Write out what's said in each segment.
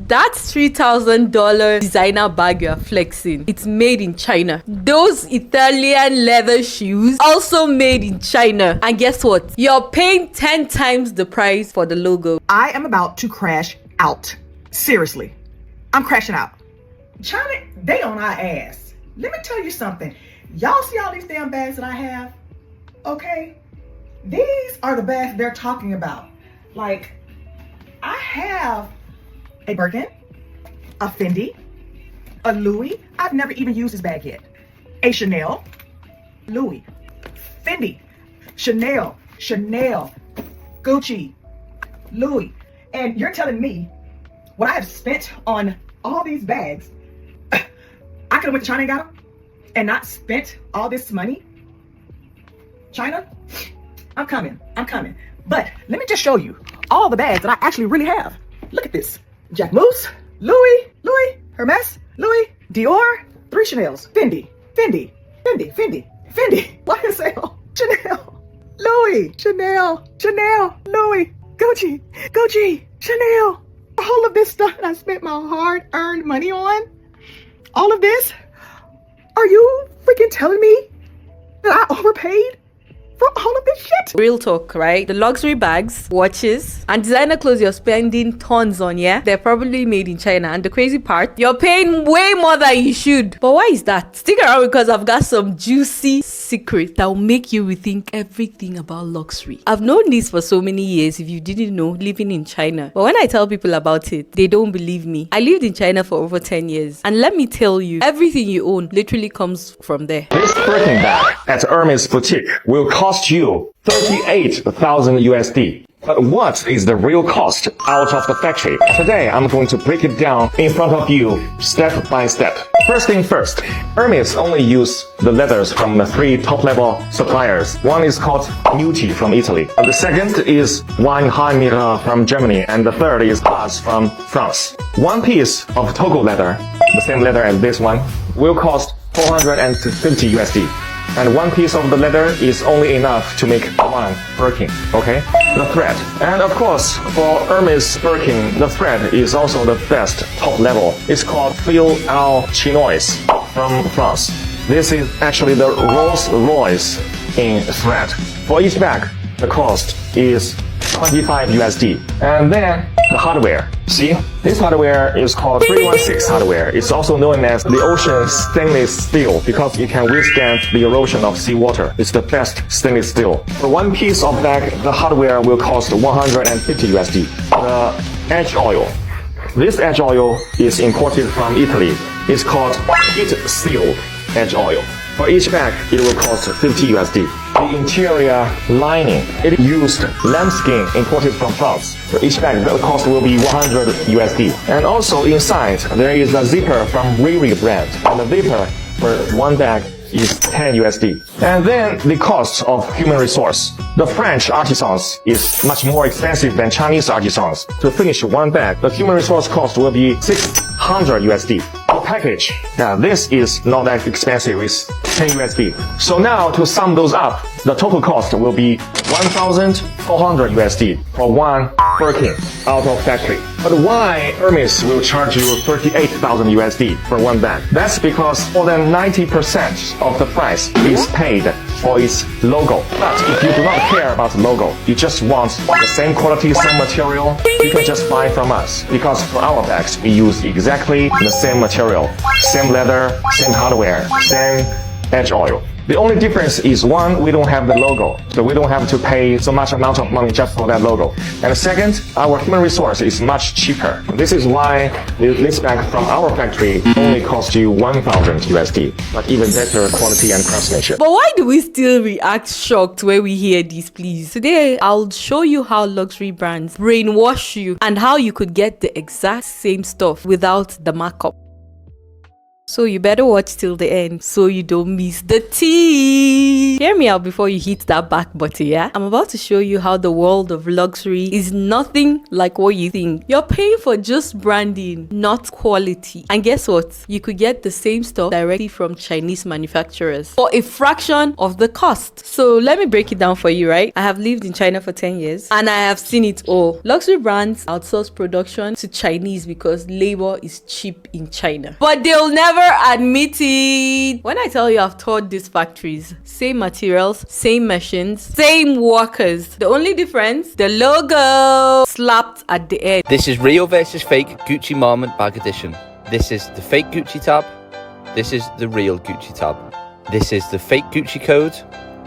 That $3,000 designer bag you're flexing, it's made in China. Those Italian leather shoes, also made in China. And guess what? You're paying 10 times the price for the logo. I am about to crash out. Seriously. I'm crashing out. China, they on our ass. Let me tell you something. Y'all see all these damn bags that I have? Okay? These are the bags they're talking about. Like, I have a Birkin, a Fendi, a Louis. I've never even used this bag yet. A Chanel, Louis, Fendi, Chanel, Gucci, Louis. And you're telling me what I have spent on all these bags, I could have went to China and got them and not spent all this money? China, I'm coming. But let me just show you all the bags that I actually really have. Look at this. Jack Moose, Louis, Hermès, Louis, Dior, 3 Chanels, Fendi. Why is it all? Chanel, Louis, Chanel, Louis, Gucci, Chanel. All of this stuff that I spent my hard-earned money on, all of this, are you freaking telling me that I overpaid for all of this shit? Real talk, right? The luxury bags, watches, and designer clothes you're spending tons on, yeah? They're probably made in China. And the crazy part, you're paying way more than you should. But why is that? Stick around because I've got some juicy secrets that will make you rethink everything about luxury. I've known this for so many years, if you didn't know, living in China. But when I tell people about it, they don't believe me. I lived in China for over 10 years. And let me tell you, everything you own literally comes from there. This Birkin bag at Hermes boutique will cost you 38,000 USD. But what is the real cost out of the factory? Today, I'm going to break it down in front of you, step by step. First thing first, Hermes only use the leathers from the 3 top-level suppliers. One is called Muti from Italy. The second is Weinheimera from Germany. And the third is Haas from France. One piece of Togo leather, the same leather as this one, will cost 450 USD. And one piece of the leather is only enough to make 1 Birkin, okay? The thread. And of course, for Hermes Birkin, the thread is also the best top level. It's called Fil au Chinois from France. This is actually the Rolls Royce in thread. For each bag, the cost is 25 USD. And then the hardware. See, this hardware is called 316 hardware. It's also known as the ocean stainless steel because it can withstand the erosion of seawater. It's the best stainless steel. For one piece of bag, the hardware will cost 150 USD. The edge oil. This edge oil is imported from Italy. It's called heat sealed edge oil. For each bag, it will cost 50 USD. The interior lining, it used lambskin imported from France. For each bag, the cost will be 100 USD. And also inside, there is a zipper from Riri brand. And the zipper for one bag is 10 USD. And then the cost of human resource. The French artisans is much more expensive than Chinese artisans. To finish one bag, the human resource cost will be 600 USD. The package, now this is not that expensive, it's 10 USD. So now to sum those up, the total cost will be 1,400 USD for 1 Birkin out of factory. But why Hermes will charge you 38,000 USD for one bag? That's because more than 90% of the price is paid for its logo. But if you do not care about the logo, you just want the same quality, same material, you can just buy from us. Because for our bags, we use exactly the same material, same leather, same hardware, same edge oil. The only difference is one, we don't have the logo, so we don't have to pay so much amount of money just for that logo. And second, our human resource is much cheaper. This is why this bag from our factory only costs you 1,000 USD, but even better quality and craftsmanship. But why do we still react shocked when we hear this, please? Today, I'll show you how luxury brands brainwash you and how you could get the exact same stuff without the markup. So you better watch till the end so you don't miss the tea. Hear me out before you hit that back button, yeah? I'm about to show you how the world of luxury is nothing like what you think. You're paying for just branding, not quality. And guess what? You could get the same stuff directly from Chinese manufacturers for a fraction of the cost. So let me break it down for you, right? I have lived in China for 10 years and I have seen it all. Luxury brands outsource production to Chinese because labor is cheap in China. But they'll never admit it. When I tell you I've toured these factories, same materials, same machines, same workers. The only difference, the logo slapped at the end. This is real versus fake Gucci Marmont bag edition. This is the fake Gucci tab. This is the real Gucci tab. This is the fake Gucci code.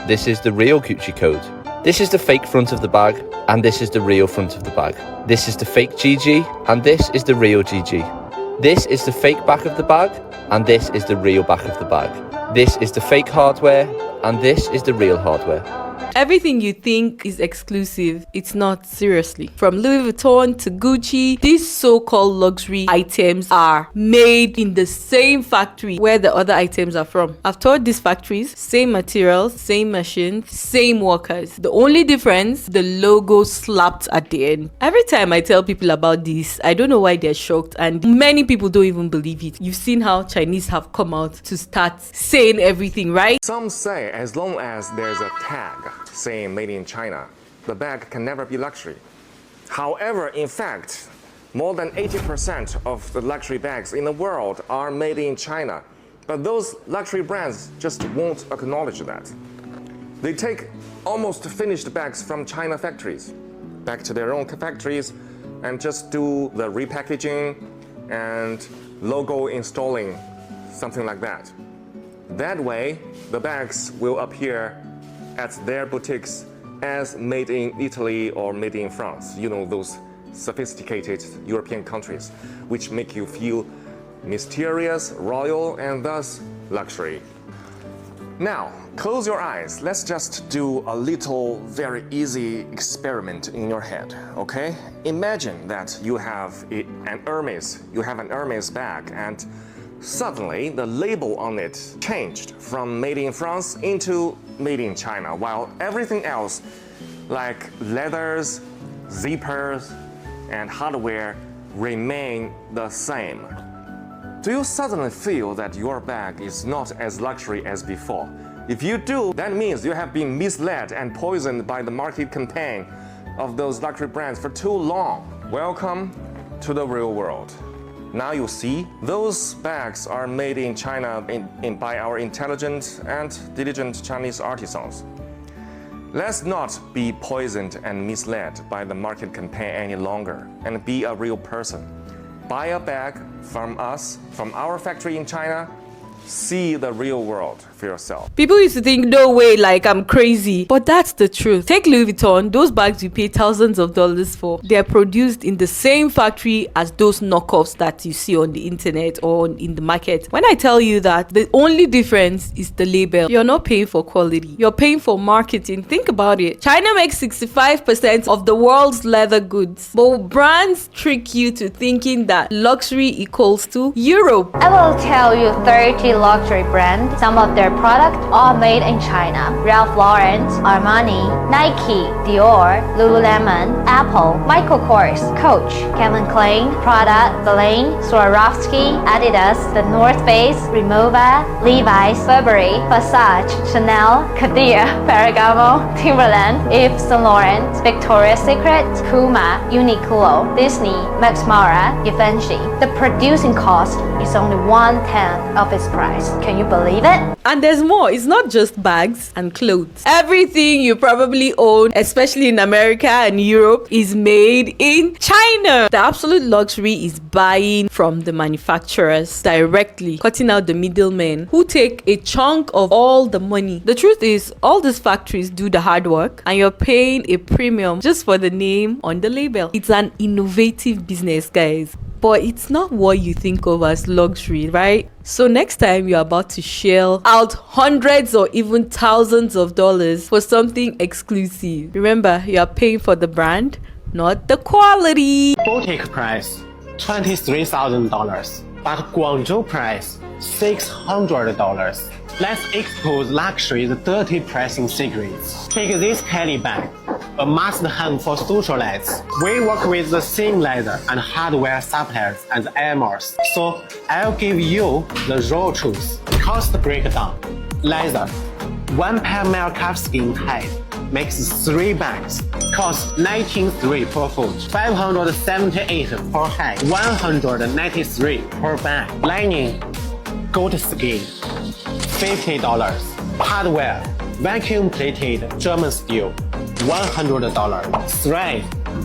This is the real Gucci code. This is the fake front of the bag, and this is the real front of the bag. This is the fake GG, and this is the real GG. This is the fake back of the bag, and this is the real back of the bag. This is the fake hardware, and this is the real hardware. Everything you think is exclusive, it's not, seriously. From Louis Vuitton to Gucci, these so-called luxury items are made in the same factory where the other items are from. I've toured these factories, same materials, same machines, same workers. The only difference, the logo slapped at the end. Every time I tell people about this, I don't know why they're shocked, and many people don't even believe it. You've seen how Chinese have come out to start saying everything, right? Some say as long as there's a tag saying made in China, the bag can never be luxury. However, in fact, more than 80% of the luxury bags in the world are made in China. But those luxury brands just won't acknowledge that. They take almost finished bags from China factories back to their own factories and just do the repackaging and logo installing, something like that. That way, the bags will appear at their boutiques as made in Italy or made in France. You know, those sophisticated European countries, which make you feel mysterious, royal, and thus luxury. Now, close your eyes. Let's just do a little, very easy experiment in your head, okay? Imagine that you have an Hermes bag, and suddenly the label on it changed from made in France into made in China, while everything else, like leathers, zippers, and hardware, remain the same. Do you suddenly feel that your bag is not as luxury as before? If you do, that means you have been misled and poisoned by the market campaign of those luxury brands for too long. Welcome to the real world. Now you see, those bags are made in China by our intelligent and diligent Chinese artisans. Let's not be poisoned and misled by the market campaign any longer, and be a real person. Buy a bag from us, from our factory in China. See the real world for yourself. People used to think, no way, like I'm crazy. But that's the truth. Take Louis Vuitton, those bags you pay thousands of dollars for. They're produced in the same factory as those knockoffs that you see on the internet or in the market. When I tell you that, the only difference is the label. You're not paying for quality. You're paying for marketing. Think about it. China makes 65% of the world's leather goods. But brands trick you to thinking that luxury equals to Europe. I will tell you 30 luxury brands. Some of their products are made in China. Ralph Lauren, Armani, Nike, Dior, Lululemon, Apple, Michael Kors, Coach, Calvin Klein, Prada, Celine, Swarovski, Adidas, The North Face, Rimowa, Levi's, Burberry, Versace, Chanel, Cartier, Ferragamo, Timberland, Yves Saint Laurent, Victoria's Secret, Puma, Uniqlo, Disney, Max Mara, Givenchy. The producing cost is only 1/10 of its price. Can you believe it? And there's more. It's not just bags and clothes. Everything you probably own, especially in America and Europe, is made in China. The absolute luxury is buying from the manufacturers directly, cutting out the middlemen who take a chunk of all the money. The truth is, all these factories do the hard work and you're paying a premium just for the name on the label. It's an innovative business, guys. But it's not what you think of as luxury, right? So next time you're about to shell out hundreds or even thousands of dollars for something exclusive, remember, you're paying for the brand, not the quality. Boutique price $23,000. but Guangzhou price $600. Let's expose luxury's dirty pricing secrets. Take this Kelly bag, a must-have for socialites. We work with the same leather and hardware suppliers as Hermes, so I'll give you the raw truth. Cost breakdown. Leather. 1 pair male calfskin hide makes 3 bags. Cost $19.3 per foot, $578 per head, $193 per bag. Lining. Goat skin. $50. Hardware. Vacuum plated German steel. $100. Thread.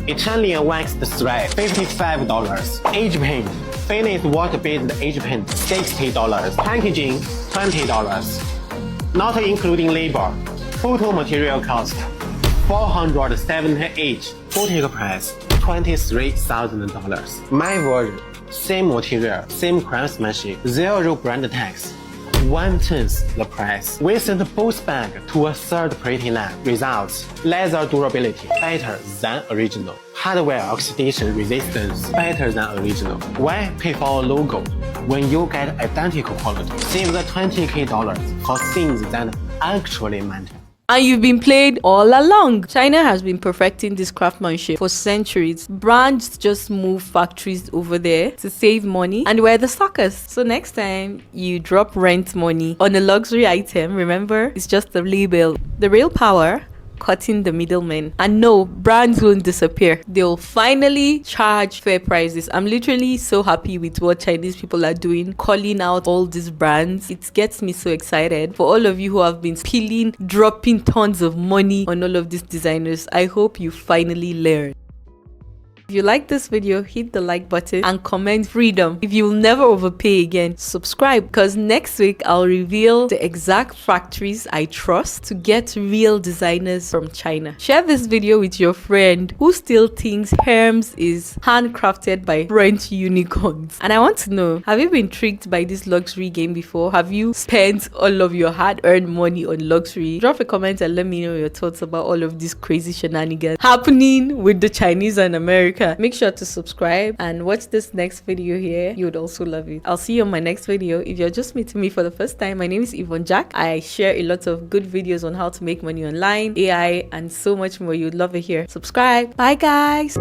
Italian waxed thread. $55. Edge paint. Finished water-based edge paint. $60. Packaging. $20. Not including labor. Total material cost $478. Boutique price $23,000. My version. Same material, same craftsmanship, 0 brand tax. 1/10 the price. We sent both bags to a third-party lab. Results: leather durability better than original. Hardware oxidation resistance better than original. Why pay for a logo when you get identical quality? Save the $20,000 for things that actually matter. And you've been played all along. China has been perfecting this craftsmanship for centuries. Brands just move factories over there to save money, and we're the suckers. So next time you drop rent money on a luxury item, remember, it's just a label. The real power, cutting the middlemen. And no, brands won't disappear. They'll finally charge fair prices. I'm literally so happy with what Chinese people are doing, calling out all these brands. It gets me so excited. For all of you who have been dropping tons of money on all of these designers, I hope you finally learn. If you like this video, hit the like button and comment freedom. If you'll never overpay again, subscribe, because next week I'll reveal the exact factories I trust to get real designers from China. Share this video with your friend who still thinks Hermes is handcrafted by French unicorns. And I want to know, have you been tricked by this luxury game before? Have you spent all of your hard-earned money on luxury? Drop a comment and let me know your thoughts about all of these crazy shenanigans happening with the Chinese and America. Make sure to subscribe and watch this next video here. You would also love it. I'll see you on my next video. If you're just meeting me for the first time, my name is Yvonne Jack. I share a lot of good videos on how to make money online, AI, and so much more. You'd love it here. Subscribe. Bye, guys.